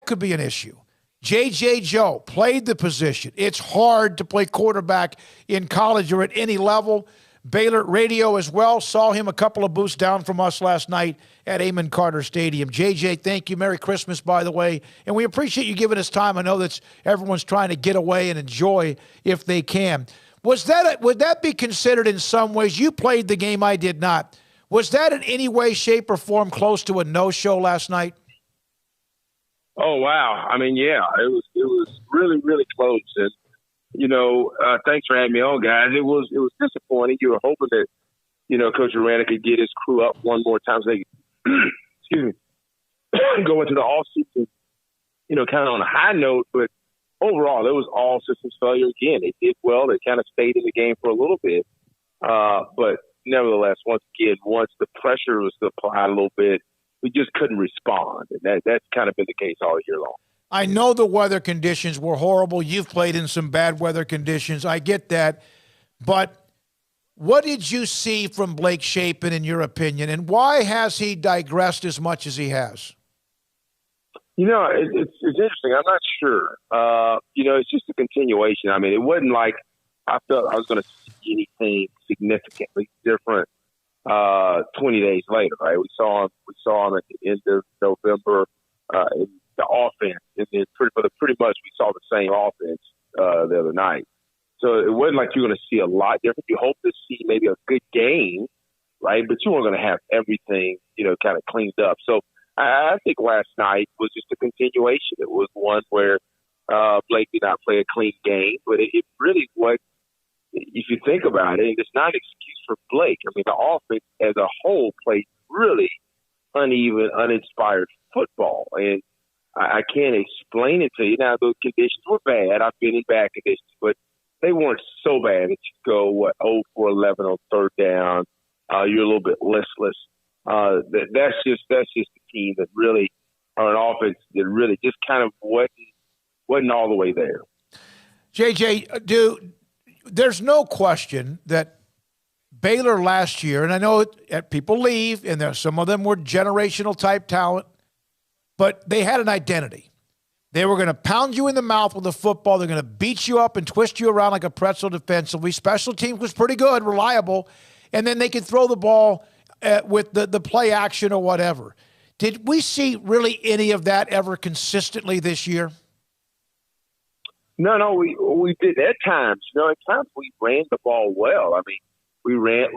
could be an issue. J.J. Joe played the position. It's hard to play quarterback in college or at any level. Baylor Radio as well. Saw him a couple of booths down from us last night at Amon Carter Stadium. JJ, thank you. Merry Christmas, by the way. And we appreciate you giving us time. I know that everyone's trying to get away and enjoy if they can. Would that be considered in some ways? You played the game, I did not. Was that in any way, shape, or form close to a no-show last night? Oh, wow. I mean, yeah, it was really, really close. And thanks for having me on, guys. It was disappointing. You were hoping that, Coach Aranda could get his crew up one more time so they could, excuse me, go into the offseason, kind of on a high note. But overall, it was all systems failure again. They did well. They kind of stayed in the game for a little bit. But nevertheless, once the pressure was applied a little bit, we just couldn't respond. And that's kind of been the case all year long. I know the weather conditions were horrible. You've played in some bad weather conditions. I get that. But what did you see from Blake Shapen, in your opinion, and why has he digressed as much as he has? It's interesting. I'm not sure. It's just a continuation. I mean, it wasn't like I felt I was going to see anything significantly different 20 days later, right? We saw him at the end of November in the offense, and then pretty much we saw the same offense the other night. So it wasn't like you're going to see a lot different. You hope to see maybe a good game, right? But you weren't going to have everything, kind of cleaned up. So I think last night was just a continuation. It was one where Blake did not play a clean game, but it really was. If you think about it, it's not an excuse for Blake. I mean, the offense as a whole played really uneven, uninspired football. And I can't explain it to you. Now, those conditions were bad. I've been in bad conditions, but they weren't so bad that you go, 0 for 11 on third down. You're a little bit listless. That's just the team that really, or an offense that really just kind of wasn't all the way there. JJ, there's no question that Baylor last year, and I know people leave, and some of them were generational type talent, but they had an identity. They were going to pound you in the mouth with a football. They're going to beat you up and twist you around like a pretzel defensively. Special teams was pretty good, reliable, and then they could throw the ball with the play action or whatever. Did we see really any of that ever consistently this year? No, we did at times. At times we ran the ball well. I mean, we ran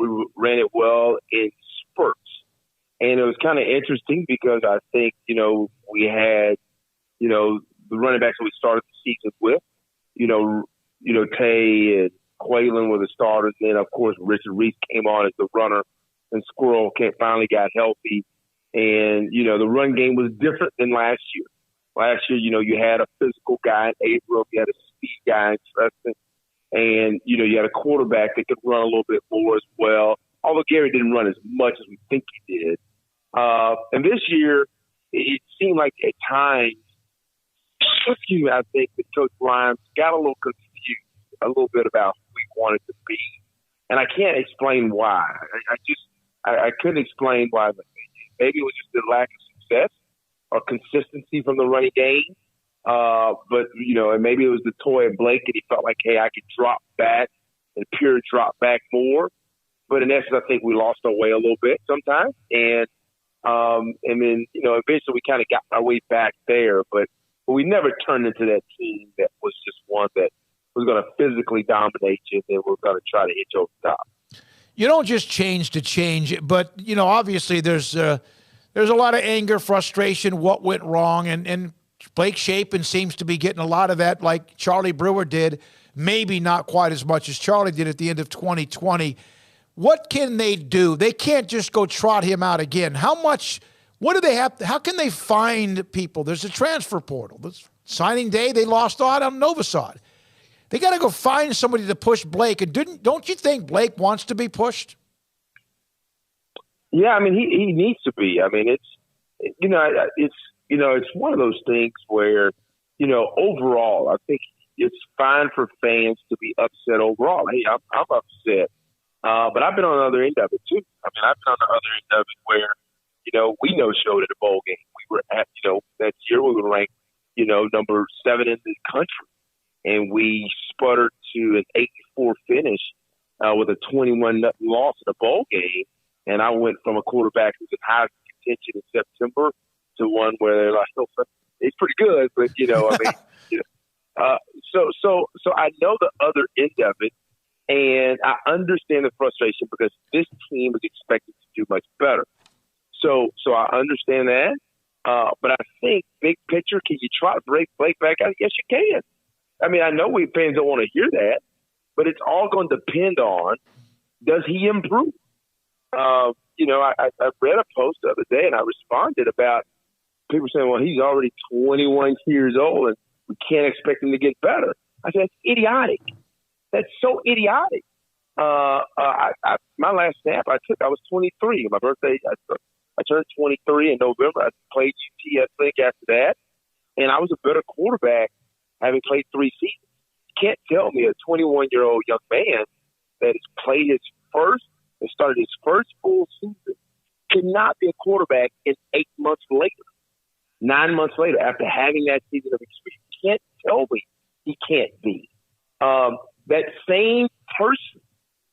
it well in spurts, and it was kind of interesting because I think we had the running backs that we started the season with, Tay and Quaylen were the starters. Then of course Richard Reese came on as the runner, and Squirrel finally got healthy, and the run game was different than last year. Last year, you had a physical guy in April, you had a speed guy in Preston, and, you had a quarterback that could run a little bit more as well, although Gary didn't run as much as we think he did. And this year, it seemed like at times, I think that Coach Rhymes got a little confused a little bit about who he wanted to be. And I can't explain why. I couldn't explain why. Maybe it was just the lack of success or consistency from the running game. But, and maybe it was the toy of Blake, and he felt like, hey, I could drop back and pure drop back more. But in essence, I think we lost our way a little bit sometimes. And then, eventually we kind of got our way back there. But we never turned into that team that was just one that was going to physically dominate you and we're going to try to hit you over the top. You don't just change to change, but, obviously there's a lot of anger, frustration, what went wrong, and Blake Shapen seems to be getting a lot of that like Charlie Brewer did, maybe not quite as much as Charlie did at the end of 2020. What can they do? They can't just go trot him out again. What do they have? How can they find people? There's a transfer portal. This signing day, they lost out on Novosad. They got to go find somebody to push Blake. And don't you think Blake wants to be pushed? Yeah, I mean, he needs to be. I mean, it's one of those things where, overall, I think it's fine for fans to be upset overall. Hey, I'm upset. But I've been on the other end of it, too. I mean, I've been on the other end of it where, we no-showed at a bowl game. We were at, that year we were ranked number 7 in the country. And we sputtered to an 8-4 finish with a 21-0 loss in a bowl game. And I went from a quarterback who's in high contention in September to one where they're like, oh, it's pretty good, but so I know the other end of it, and I understand the frustration because this team is expected to do much better. So I understand that, but I think big picture, can you try to break Blake back out? Yes, you can. I mean, I know we fans don't want to hear that, but it's all going to depend on, does he improve? I read a post the other day and I responded about people saying, well, he's already 21 years old and we can't expect him to get better. I said, that's idiotic. That's so idiotic. My last snap I was 23. My birthday, I turned 23 in November. I played UT, I think, after that. And I was a better quarterback having played 3 seasons. You can't tell me a 21-year-old young man that has played and started his first full season cannot be a quarterback in 8 months later, 9 months later, after having that season of experience. You can't tell me he can't be. That same person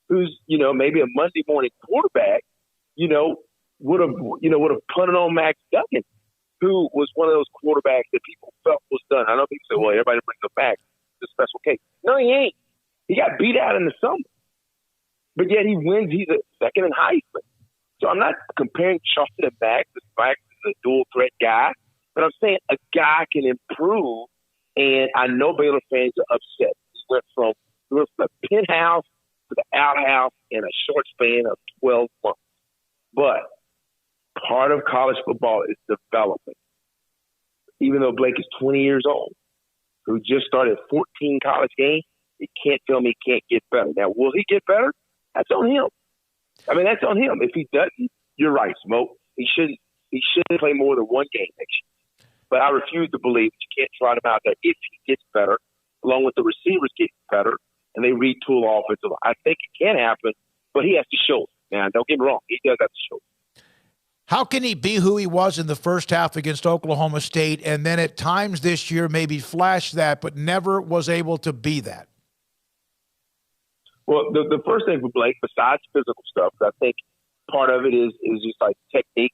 who's, maybe a Monday morning quarterback, would have punted on Max Duggan, who was one of those quarterbacks that people felt was done. I know people say, well, everybody brings him back. It's a special case. No, he ain't. He got beat out in the summer. But yet he wins. He's a second in Heisman. So I'm not comparing Charlton and Max. Max is a dual threat guy. But I'm saying a guy can improve. And I know Baylor fans are upset. He went from the penthouse to the outhouse in a short span of 12 months. But part of college football is development. Even though Blake is 20 years old, who just started 14 college games, he can't tell me he can't get better. Now, will he get better? That's on him. That's on him. If he doesn't, you're right, Smoke. He shouldn't play more than one game next year. But I refuse to believe that you can't trot him out there if he gets better, along with the receivers getting better, and they retool offensive. I think it can happen, but he has to show it. Now, don't get me wrong. He does have to show it. How can he be who he was in the first half against Oklahoma State and then at times this year maybe flash that but never was able to be that? Well, the first thing for Blake, besides physical stuff, I think part of it is just like technique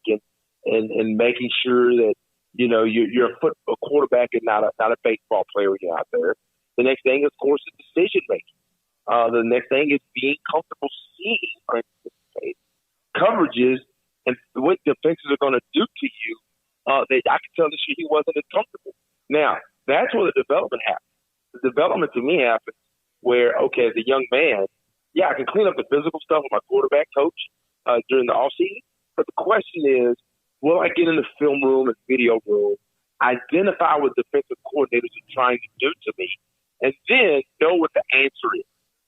and making sure that, you're a quarterback and not a baseball player when you're out there. The next thing, of course, is decision making. The next thing is being comfortable seeing or anticipating coverages and what defenses are going to do to you. That I can tell this year he wasn't as comfortable. Now, that's where the development happens. The development to me happens where, okay, as a young man, yeah, I can clean up the physical stuff with my quarterback coach during the offseason. But the question is, will I get in the film room and video room, identify what defensive coordinators are trying to do to me, and then know what the answer is?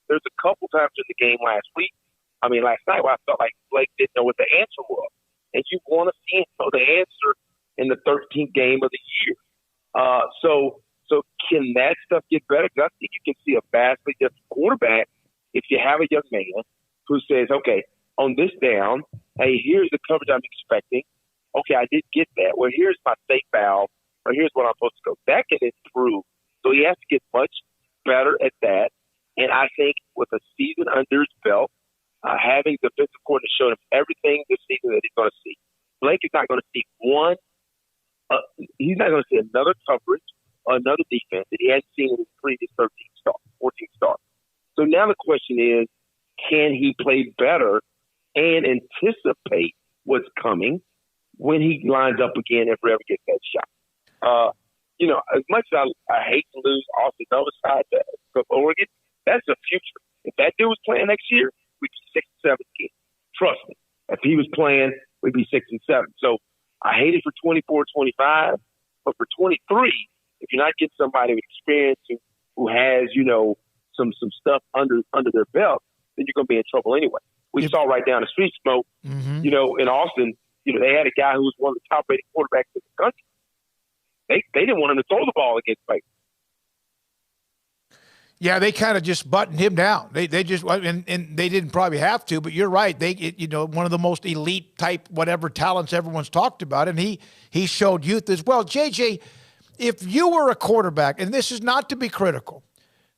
There's a couple times in the game last night where I felt like Blake didn't know what the answer was. And you want to see him know the answer in the 13th game of the year. So can that stuff get better? Because I think you can see a vastly different quarterback if you have a young man who says, okay, on this down, hey, here's the coverage I'm expecting. Okay, I did get that. Well, here's my safe valve, or here's what I'm supposed to go. That can improve. So he has to get much better at that. And I think with a season under his belt, having the defensive coordinator show him everything this season that he's going to see. Blake is not going to see he's not going to see another coverage or another defense that he hasn't seen in his previous 14 starts. So now the question is, can he play better and anticipate what's coming when he lines up again if he ever gets that shot? As much as I hate to lose Austin Novosad to Oregon, that's the future. If that dude was playing next year, we'd be 6 and 7 again. Trust me. If he was playing, we'd be 6 and 7. So I hate it for 24, 25, but for 23, if you're not getting somebody with experience who has, some stuff under their belt, then you're going to be in trouble anyway. We saw right down the street, Smoke, in Austin, they had a guy who was one of the top-rated quarterbacks in the country. They didn't want him to throw the ball against Baylor. Yeah, they kind of just buttoned him down. They just and they didn't probably have to, but you're right. One of the most elite type whatever talents everyone's talked about, and he showed youth as well. JJ, if you were a quarterback, and this is not to be critical,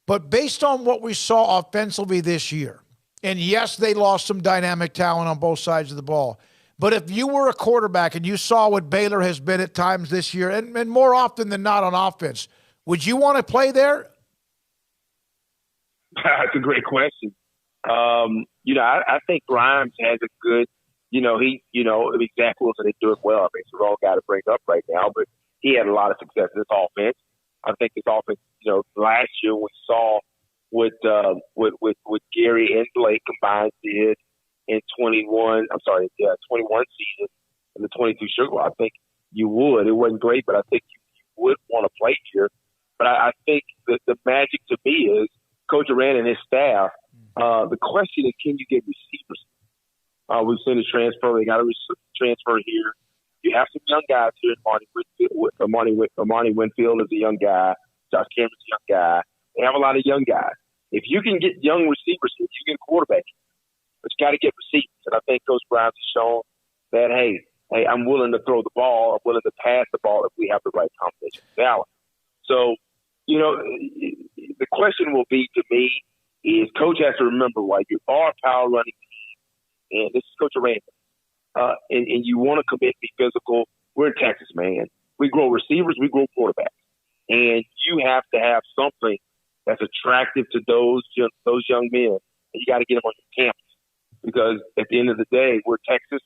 but based on what we saw offensively this year, and yes, they lost some dynamic talent on both sides of the ball, but if you were a quarterback and you saw what Baylor has been at times this year, and more often than not on offense, would you want to play there? That's a great question. I think Grimes has a good, Zach Wilson didn't do it well. I mean, it's a wrong guy to bring up right now, but he had a lot of success in this offense. I think this offense, last year we saw what Gary and Blake combined did in 21 season and the 22 Sugar Bowl. I think you would. It wasn't great, but I think you would want to play here. But I think that the magic to me is Coach Aranda and his staff. The question is, can you get receivers? We've seen a transfer. They got a transfer here. You have some young guys here. Amani Winfield is a young guy. Josh Cameron's a young guy. They have a lot of young guys. If you can get young receivers, if you get a quarterback, but you got to get receivers. And I think Coach Grimes has shown that, hey, I'm willing to throw the ball. I'm willing to pass the ball if we have the right combination of talent. So, the question will be to me is Coach has to remember, like, you are a power running team, and this is Coach Aranda, and you want to commit, be physical. We're in Texas, man. We grow receivers, we grow quarterbacks, and you have to have something that's attractive to those young men, and you got to get them on your campus because at the end of the day, we're Texas.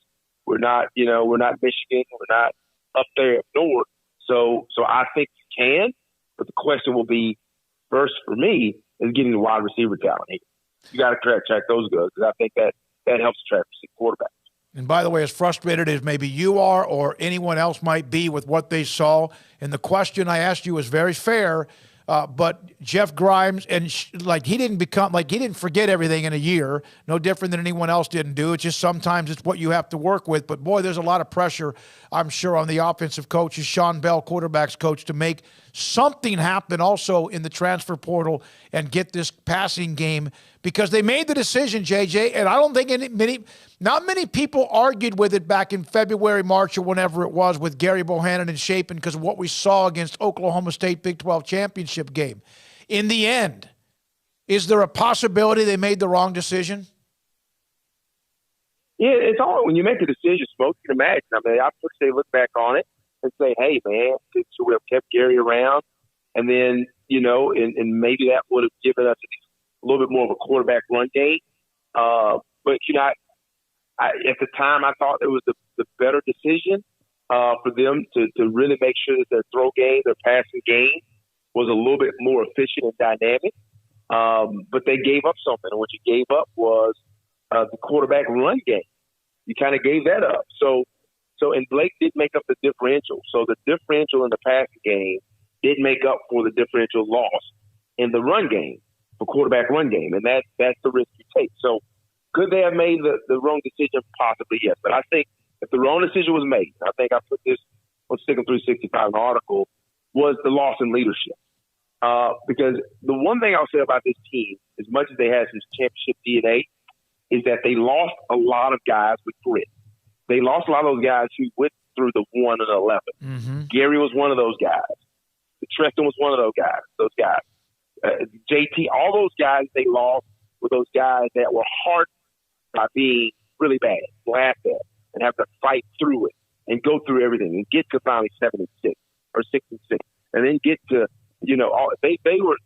We're not, we're not Michigan. We're not up there up north. So I think you can, but the question will be first for me is getting the wide receiver talent here. You got to track those guys because I think that helps attract quarterbacks. And by the way, as frustrated as maybe you are or anyone else might be with what they saw, and the question I asked you was very fair, but Jeff Grimes, and he didn't forget everything in a year, no different than anyone else didn't do. It's just sometimes it's what you have to work with. But, boy, there's a lot of pressure, I'm sure, on the offensive coaches, Sean Bell, quarterback's coach, to make something happen also in the transfer portal and get this passing game because they made the decision, JJ, and I don't think not many people argued with it back in February, March, or whenever it was with Gary Bohannon and Shapen because of what we saw against Oklahoma State Big 12 championship game. In the end, is there a possibility they made the wrong decision? Yeah, it's all when you make a decision, Smoke, you can imagine. I mean, I would say look back on it and say, hey, man, should we have kept Gary around? And then, and maybe that would have given us a little bit more of a quarterback run game. But, at the time, I thought it was the better decision for them to really make sure that their throw game, their passing game was a little bit more efficient and dynamic. But they gave up something. And what you gave up was the quarterback run game. You kind of gave that up. And Blake did make up the differential. So the differential in the passing game did make up for the differential loss in the run game, the quarterback run game. And that's the risk you take. So could they have made the wrong decision? Possibly, yes. But I think if the wrong decision was made, I think I put this on Sic'Em 365 article, was the loss in leadership. Because the one thing I'll say about this team, as much as they had some championship DNA, is that they lost a lot of guys with grit. They lost a lot of those guys who went through the 1 and 11. Mm-hmm. Gary was one of those guys. Treston was one of those guys. JT, all those guys they lost were those guys that were hard by being really bad, laughed at, and have to fight through it and go through everything and get to finally 7-6 or 6-6, and then get to they were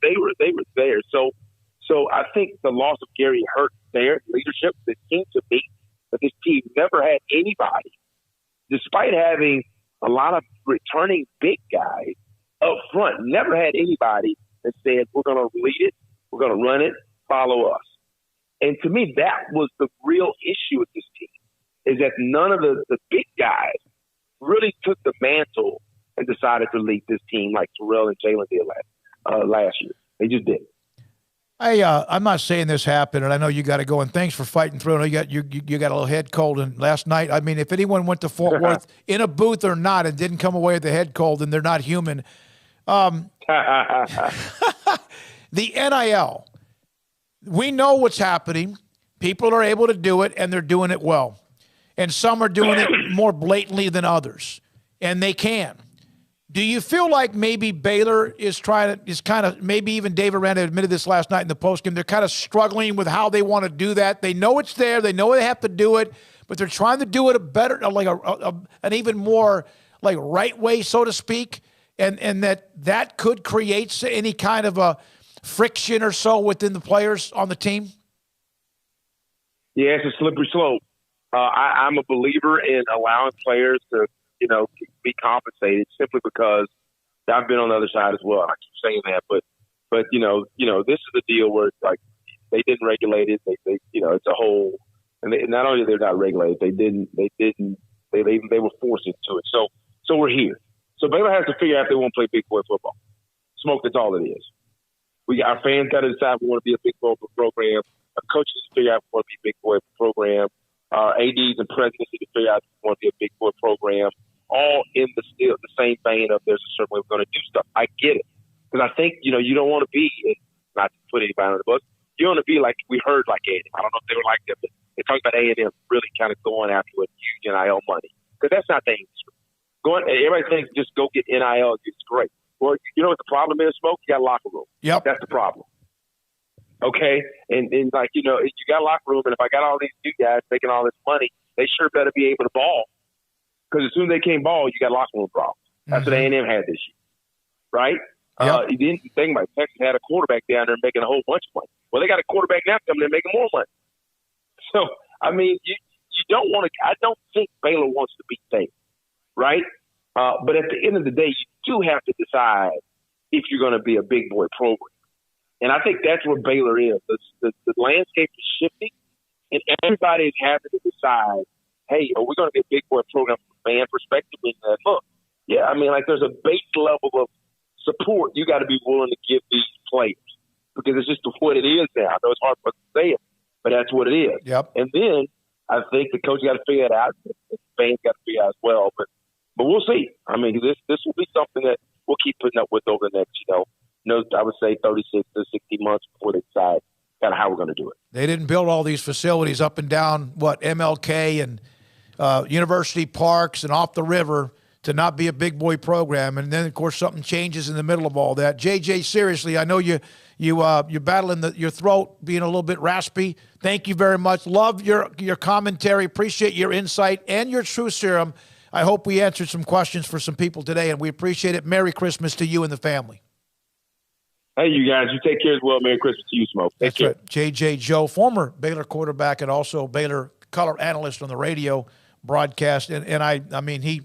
there. So I think the loss of Gary hurt their leadership. It seemed to me that this team never had anybody, despite having a lot of returning big guys up front, never had anybody that said, we're going to lead it, we're going to run it, follow us. And to me, that was the real issue with this team, is that none of the big guys really took the mantle and decided to lead this team like Terrell and Jalen did last year. They just didn't. I'm not saying this happened, and I know you got to go, and thanks for fighting through. I know you got a little head cold, and last night, I mean, if anyone went to Fort Worth in a booth or not and didn't come away with a head cold, then they're not human. The NIL, we know what's happening. People are able to do it, and they're doing it well. And some are doing it more blatantly than others, and they can. Do you feel like maybe Baylor is kind of, maybe even Dave Aranda admitted this last night in the postgame, they're kind of struggling with how they want to do that? They know it's there. They know they have to do it, but they're trying to do it a better, like an even more like right way, so to speak, and that could create any kind of a friction or so within the players on the team? Yeah, it's a slippery slope. I'm a believer in allowing players to, be compensated simply because I've been on the other side as well. I keep saying that, but this is the deal where it's like they didn't regulate it. They it's a whole, and not only they're not regulated, they were forced into it. So we're here. So Baylor has to figure out if they want to play big boy football. Smoke, that's all it is. Our fans got to decide if we want to be a big boy program. Our coaches figure out if we want to be a big boy program. Our ADs and presidents need to figure out if we want to be a big boy program. All in the same vein of there's a certain way we're going to do stuff. I get it. Because I think, you don't want to be, not to put anybody on the bus, you don't want to be like we heard like A&M. I don't know if they were like that, but they talked about A&M really kind of going after a huge NIL money. Because that's not the industry. Everybody thinks just go get NIL, it's great. Well, you know what the problem is, Smoke? You got a locker room. Yep. That's the problem. Okay? And like, you got a locker room, and if I got all these new guys making all this money, they sure better be able to ball. Because as soon as they came ball, you got locker room problems. That's what A&M had this year, right? Yep. You didn't think about it. Texas had a quarterback down there making a whole bunch of money. Well, they got a quarterback now coming in making more money. So, I mean, you don't want to – I don't think Baylor wants to be safe, right? But at the end of the day, you do have to decide if you're going to be a big boy program. And I think that's where Baylor is. The landscape is shifting, and everybody is having to decide, hey, are we going to be a big boy program from a fan perspective? And look, yeah, I mean, like there's a base level of support you got to be willing to give these players because it's just what it is now. I know it's hard for us to say it, but that's what it is. Yep. And then I think the coach got to figure it out. The fans got to figure it out as well. But we'll see. I mean, this will be something that we'll keep putting up with over the next, I would say 36 to 60 months before they decide kind of how we're going to do it. They didn't build all these facilities up and down, MLK and University Parks and off the river to not be a big boy program. And then, of course, something changes in the middle of all that. JJ, seriously, I know you're battling your throat being a little bit raspy. Thank you very much. Love your commentary. Appreciate your insight and your true serum. I hope we answered some questions for some people today, and we appreciate it. Merry Christmas to you and the family. Hey, you guys, you take care as well. Merry Christmas to you, Smoke. Take care. Right. JJ Joe, former Baylor quarterback and also Baylor color analyst on the radio broadcast. And I mean, he